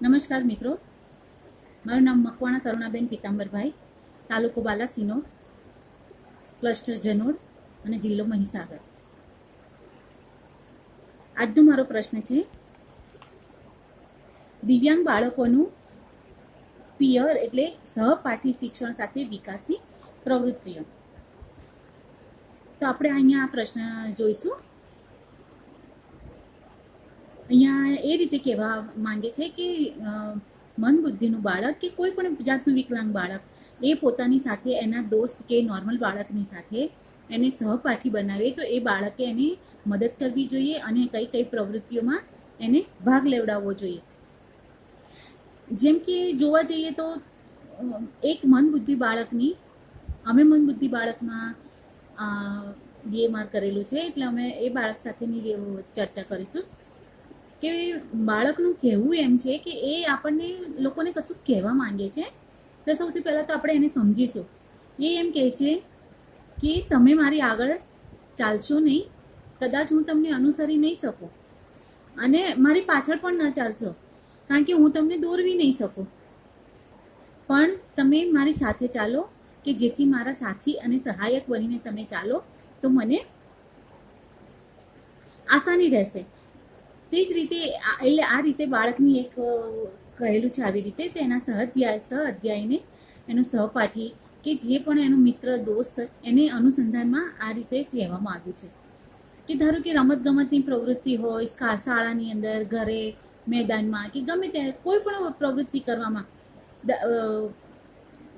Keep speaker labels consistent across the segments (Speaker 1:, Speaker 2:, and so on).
Speaker 1: નમસ્કાર મિત્રો, મારું નામ મકવાણા કરુણાબેન પીતાંબરભાઈ, તાલુકો બાલાસિનોર, ક્લસ્ટર જનોડ અને જિલ્લો મહીસાગર. આજનો મારો પ્રશ્ન છે, દિવ્યાંગ બાળકોનું પિયર એટલે સહપાઠી શિક્ષણ સાથે વિકાસની પ્રવૃત્તિઓ. તો આપણે અહીંયા આ પ્રશ્ન જોઈશું. અહીંયા એ રીતે કહેવા માંગે છે કે મન બુદ્ધિનું બાળક કે કોઈ પણ જાતનું વિકલાંગ બાળક એ પોતાની સાથે એના દોસ્ત કે નોર્મલ બાળકની સાથે એને સહપાઠી બનાવે તો એ બાળકે એને મદદ કરવી જોઈએ અને કઈ કઈ પ્રવૃત્તિઓમાં એને ભાગ લેવડાવવો જોઈએ. જેમ કે જોવા જઈએ તો એક મન બુદ્ધિ બાળકની અમે મન બુદ્ધિ બાળકમાં બીએમઆર કરેલું છે, એટલે અમે એ બાળક સાથેની ચર્ચા કરીશું કે બાળકનું કહેવું એમ છે કે એ આપણને લોકોને કશું કહેવા માંગે છે. તો સૌથી પહેલાં તો આપણે એને સમજીશું. એ એમ કહે છે કે તમે મારી આગળ ચાલશો નહીં, કદાચ હું તમને અનુસરી નહીં શકું અને મારી પાછળ પણ ન ચાલશો કારણ કે હું તમને દોરવી નહીં શકું, પણ તમે મારી સાથે ચાલો કે જેથી મારા સાથી અને સહાયક બનીને તમે ચાલો તો મને આસાની રહેશે. તે જ રીતે એટલે આ રીતે બાળકની એક કહેલું છે આવી રીતે તેના સહઅધ્યાયને એનો સહપાઠી કે જે પણ એનો મિત્ર દોસ્ત એને અનુસંધાનમાં આ રીતે કહેવામાં આવ્યું છે કે ધારો કે રમતગમતની પ્રવૃત્તિ હોય શાળાની અંદર, ઘરે, મેદાનમાં કે ગમે ત્યાં કોઈ પણ પ્રવૃત્તિ કરવામાં,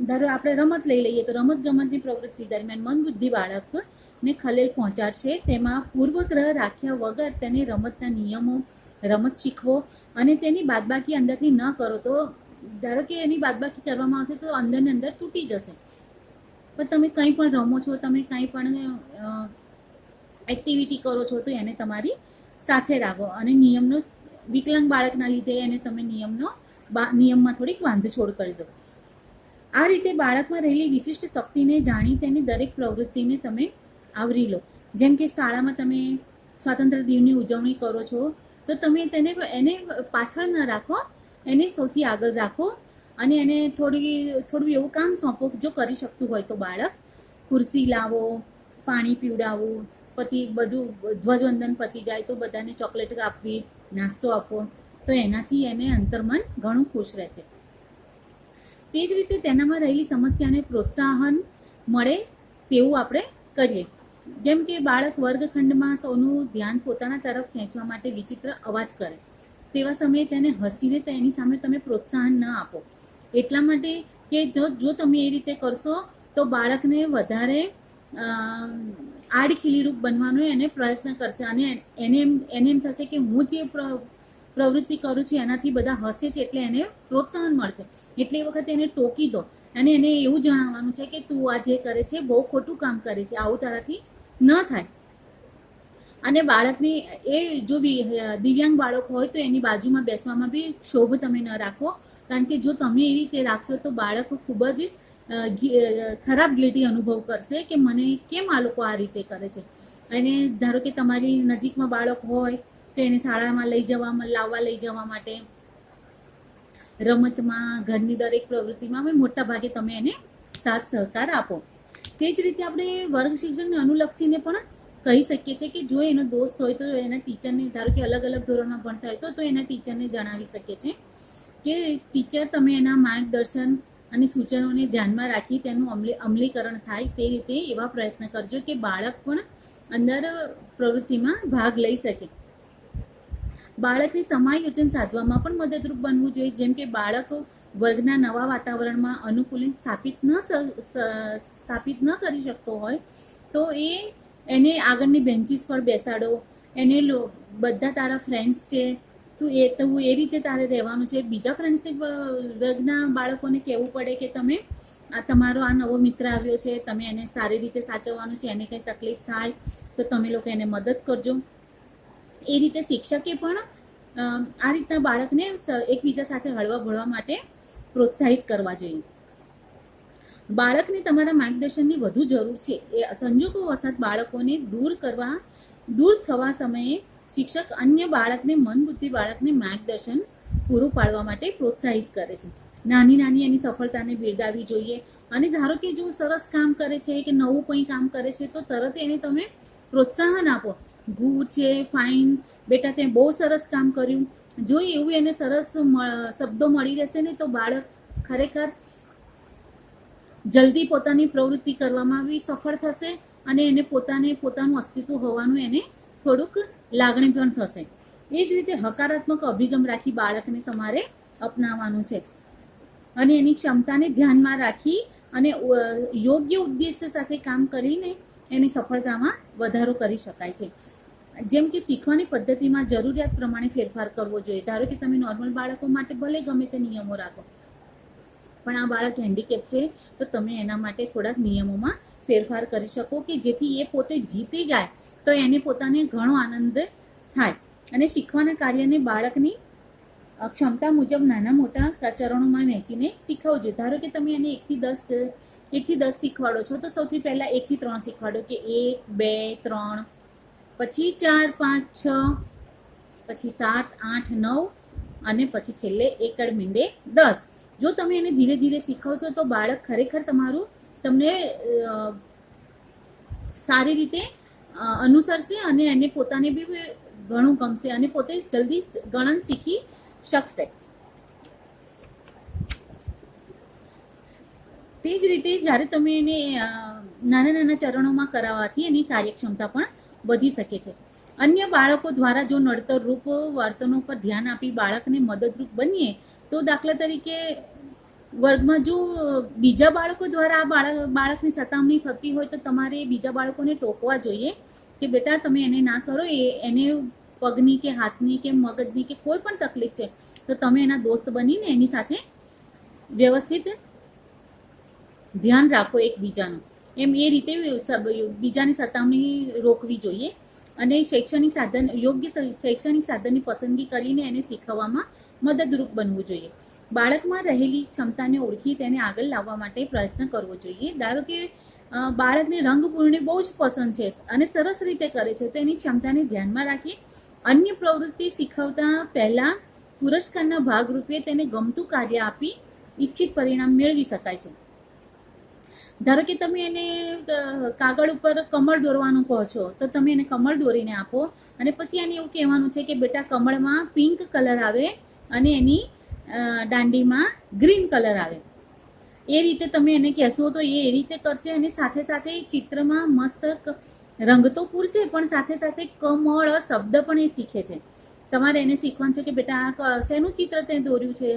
Speaker 1: ધારો આપણે રમત લઈ લઈએ તો રમતગમતની પ્રવૃત્તિ દરમિયાન મન બુદ્ધિ બાળકને ખલેલ પહોંચાડશે. તેમાં પૂર્વગ્રહ રાખ્યા વગર તેને રમતના નિયમો, રમત શીખવો અને તેની બાદબાકી અંદરથી ન કરો તો ધારો કે એની બાદબાકી કરવામાં આવશે તો અંદરની અંદર તૂટી જશે. પણ તમે કંઈ પણ રમો છો, તમે કંઈ પણ એક્ટિવિટી કરો છો તો એને તમારી સાથે રાખો અને નિયમનો વિકલાંગ બાળકના લીધે એને તમે નિયમમાં થોડીક બાંધછોડ કરી દો. આ રીતે બાળકમાં રહેલી વિશિષ્ટ શક્તિને જાણી તેની દરેક પ્રવૃત્તિને તમે આવરી લો. જેમ કે શાળામાં તમે સ્વાતંત્ર્ય દિનની ઉજવણી કરો છો તો તમે એને પાછળ ન રાખો, એને સૌથી આગળ રાખો અને એને થોડું એવું કામ સોંપો જો કરી શકતું હોય તો. બાળક ખુરશી લાવો, પાણી પીવડાવવું, બધું ધ્વજવંદન પતી જાય તો બધાને ચોકલેટ આપવી, નાસ્તો આપવો, તો એનાથી એને અંતર્મન ઘણું ખુશ રહેશે. તે જ રીતે તેનામાં રહેલી સમસ્યાને પ્રોત્સાહન મળે તેવું આપણે કરીએ. જેમ કે બાળક વર્ગખંડમાં સૌનું ધ્યાન પોતાના તરફ ખેંચવા માટે વિચિત્ર અવાજ કરે, તેવા સમયે તેને હસીને તેની સામે તમે પ્રોત્સાહન ન આપો. એટલા માટે કે જો તમે એ રીતે કરશો તો બાળકને વધારે આડખીલીરૂપ બનવાનો એને પ્રયત્ન કરશે અને એને એમ થશે કે હું જે પ્રવૃત્તિ કરું છું એનાથી બધા હસે છે એટલે એને પ્રોત્સાહન મળશે. એટલે એ વખતે એને ટોકી દો અને એને એવું જણાવવાનું છે કે તું આ જે કરે છે બહુ ખોટું કામ કરે છે, આવું તારાથી ન થાય. અને બાળકની જો દિવ્યાંગ બાળક હોય તો એની બાજુમાં બેસવામાં બી ક્ષોભ તમે ન રાખો, કારણ કે જો તમે એ રીતે રાખશો તો બાળક ખૂબ જ ખરાબ ગિલ્ટી અનુભવ કરશે કે મને કેમ આ લોકો આ રીતે કરે છે. અને ધારો કે તમારી નજીકમાં બાળક હોય તો એને શાળામાં લાવવા લઈ જવા માટે, રમતમાં, ઘરની દરેક પ્રવૃત્તિમાં મોટા ભાગે તમે એને સાથ સહકાર આપો. તે જ રીતે આપણે વર્ગ શિક્ષણને અનુલક્ષીને પણ કહી શકીએ છીએ કે જો એનો દોસ્ત હોય તો એના ટીચરને, ધારો કે અલગ અલગ ધોરણમાં ભણતા હોય તો એના ટીચરને જણાવી શકીએ છીએ કે ટીચર તમે એના માર્ગદર્શન અને સૂચનોને ધ્યાનમાં રાખી તેનું અમલીકરણ થાય તે રીતે એવા પ્રયત્ન કરજો કે બાળક પણ અંદર પ્રવૃત્તિમાં ભાગ લઈ શકે. બાળકની સમાયોજન સાધવામાં પણ મદદરૂપ બનવું જોઈએ. જેમ કે બાળકો વર્ગના નવા વાતાવરણમાં અનુકૂલન સ્થાપિત ન કરી શકતો હોય તો એને આગળની બેન્ચીસ પર બેસાડો, એને બધા તારા ફ્રેન્ડ્સ છે તું એ રીતે તારે રહેવાનું છે. બીજા ફ્રેન્ડ્સને વર્ગના બાળકોને કહેવું પડે કે તમે તમારો આ નવો મિત્ર આવ્યો છે, તમે એને સારી રીતે સાચવવાનું છે, એને કંઈ તકલીફ થાય તો તમે લોકો એને મદદ કરજો. એ રીતે શિક્ષકે પણ આ રીતના બાળકને એકબીજા સાથે હળવા ભળવા માટે પ્રોત્સાહિત કરવા જોઈએ. બાળકને તમારા માર્ગદર્શનની વધુ જરૂર છે. એ સંજોગોવશાત બાળકોને દૂર થવા સમયે શિક્ષક અન્ય બાળકને મન બુદ્ધિ બાળકને માર્ગદર્શન પૂરું પાડવા માટે પ્રોત્સાહિત કરે છે. નાની નાની એની સફળતાને બિરદાવવી જોઈએ. અને ધારો કે જો સરસ કામ કરે છે કે નવું કંઈ કામ કરે છે તો તરત એને તમે પ્રોત્સાહન આપો. ગુડ છે, ફાઇન બેટા, તે બહુ સરસ કામ કર્યું. જો એવું એને સરસ શબ્દો મળી રહેશે ને તો બાળક ખરેખર જલ્દી પોતાની પ્રવૃત્તિ કરવામાં બી સફળ થશે અને એને પોતાનું અસ્તિત્વ હોવાનું એને થોડુંક લાગણી પણ થશે. એ જ રીતે હકારાત્મક અભિગમ રાખી બાળકને તમારે અપનાવવાનું છે અને એની ક્ષમતાને ધ્યાનમાં રાખી અને યોગ્ય ઉદ્દેશ્ય સાથે કામ કરીને એની સફળતામાં વધારો કરી શકાય છે. જેમ કે શીખવાની પદ્ધતિમાં જરૂરિયાત પ્રમાણે ફેરફાર કરવો જોઈએ. ધારો કે તમે નોર્મલ બાળકો માટે ભલે ગમે તે નિયમો રાખો, પણ આ બાળક હેન્ડીકેપ છે તો તમે એના માટે થોડાક નિયમોમાં ફેરફાર કરી શકો કે જેથી એ પોતે જીતી જાય તો એને પોતાને ઘણો આનંદ થાય. અને શીખવાના કાર્યને બાળકની ક્ષમતા મુજબ નાના મોટા ચરણોમાં વહેંચીને શીખવજો. ધારો કે તમે એને 1 થી 10 શીખવાડો છો તો સૌથી પહેલાં 1 થી 3 શીખવાડો કે 1, 2, 3, પછી 4, 5, 6, પછી 7, 8, 9 અને પછી છેલ્લે એકડ મીંડે 10. જો તમે એને ધીરે ધીરે શીખવશો તો બાળક ખરેખર તમને સારી રીતે અનુસરશે અને એને પોતાને બી ઘણું ગમશે અને પોતે જલ્દી ગણન શીખી શકશે. તે જ રીતે જ્યારે તમે એને નાના નાના ચરણોમાં કરાવવાથી એની કાર્યક્ષમતા પણ વધી શકે છે. અન્ય બાળકો દ્વારા જો નડતરરૂપ વર્તનો પર ધ્યાન આપી બાળકને મદદરૂપ બનીએ તો દાખલા તરીકે વર્ગમાં જો બીજા બાળકો દ્વારા આ બાળકની સતામણી થતી હોય તો તમારે બીજા બાળકોને ટોકવા જોઈએ કે બેટા તમે એને ના કરો, એને પગની કે હાથની કે મગજની કે કોઈ પણ તકલીફ છે તો તમે એના દોસ્ત બનીને એની સાથે વ્યવસ્થિત ધ્યાન રાખો એકબીજાનું. એમ એ રીતે બીજાની સતામણી રોકવી જોઈએ અને યોગ્ય શૈક્ષણિક સાધનની પસંદગી કરીને એને શીખવવામાં મદદરૂપ બનવું જોઈએ. બાળકમાં રહેલી ક્ષમતાને ઓળખી તેને આગળ લાવવા માટે પ્રયત્ન કરવો જોઈએ. ધારો કે બાળકને રંગપૂર્ણી બહુ જ પસંદ છે અને સરસ રીતે કરે છે તો એની ક્ષમતાને ધ્યાનમાં રાખી અન્ય પ્રવૃત્તિ શીખવતા પહેલા પુરસ્કારના ભાગરૂપે તેને ગમતું કાર્ય આપી ઈચ્છિત પરિણામ મેળવી શકાય છે. ધારો કે તમે એને કાગળ ઉપર કમળ દોરવાનું કહો છો તો તમે એને કમળ દોરીને આપો અને પછી એને એવું કહેવાનું છે કે બેટા કમળમાં પિંક કલર આવે અને એની દાંડીમાં ગ્રીન કલર આવે. એ રીતે તમે એને કહેશો તો એ રીતે કરશે અને સાથે સાથે ચિત્રમાં મસ્ત રંગ તો પૂરશે પણ સાથે સાથે કમળ શબ્દ પણ એ શીખે છે. તમારે એને શીખવાનું છે કે બેટા આ શેનું ચિત્ર તે દોર્યું છે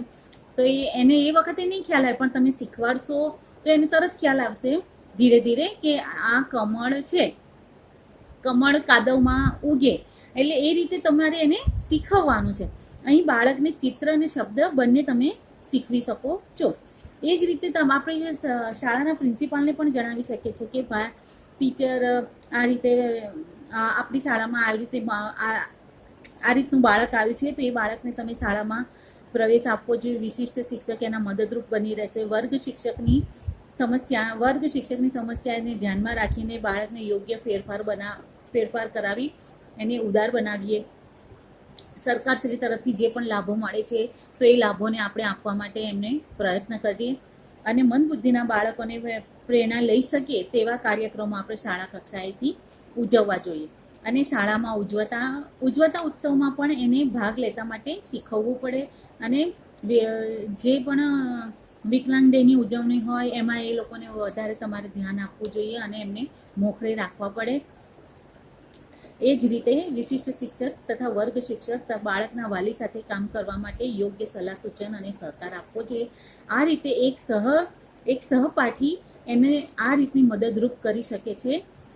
Speaker 1: તો એને એ વખતે નહીં ખ્યાલ આવે પણ તમે શીખવાડશો તો એને તરત ખ્યાલ આવશે ધીરે ધીરે કે આ કમળ છે, કમળ કાદવમાં ઉગે. એટલે એ રીતે તમારે એને શીખવવાનું છે. અહીં બાળકને ચિત્ર અને શબ્દ બંને તમે શીખવી શકો છો. એ જ રીતે આપણે શાળાના પ્રિન્સિપાલને પણ જણાવી શકીએ છીએ કે ટીચર આ રીતે આપણી શાળામાં આવી રીતે આ રીતનું બાળક આવ્યું છે તો એ બાળકને તમે શાળામાં પ્રવેશ આપવો જોઈએ. વિશિષ્ટ શિક્ષક એના મદદરૂપ બની રહેશે. વર્ગ શિક્ષકની સમસ્યાને ધ્યાનમાં રાખીને બાળકને યોગ્ય ફેરફાર કરાવી એને ઉદાર બનાવીએ. સરકારશ્રી તરફથી જે પણ લાભો મળે છે તો એ લાભોને આપણે આપવા માટે એમને પ્રયત્ન કરીએ અને મંદબુદ્ધિના બાળકોને પ્રેરણા લઈ શકીએ તેવા કાર્યક્રમો આપણે શાળા કક્ષાએથી ઉજવવા જોઈએ. અને શાળામાં ઉજવતા ઉત્સવમાં પણ એને ભાગ લેતા માટે શીખવવું પડે અને જે પણ વિકલાંગ ડેની ઉજવણી હોય એમાં એ લોકોને વધારે તમારે ધ્યાન આપવું જોઈએ અને એમને મોખરે રાખવા પડે. એ જ રીતે વિશિષ્ટ શિક્ષક તથા વર્ગ શિક્ષક બાળકના વાલી સાથે કામ કરવા માટે યોગ્ય સલાહ સૂચન અને સહકાર આપવો જોઈએ. આ રીતે એક સહપાઠી એને આ રીતની મદદરૂપ કરી શકે છે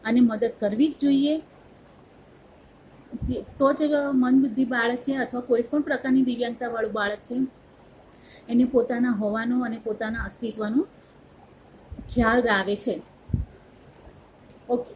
Speaker 1: અને મદદ કરવી જ જોઈએ. તો જ મંદબુદ્ધિ બાળક છે અથવા કોઈ પણ પ્રકારની દિવ્યાંગતાવાળું બાળક છે એને પોતાના હોવાનો અને પોતાના અસ્તિત્વનો ખ્યાલ આવે છે. ઓકે.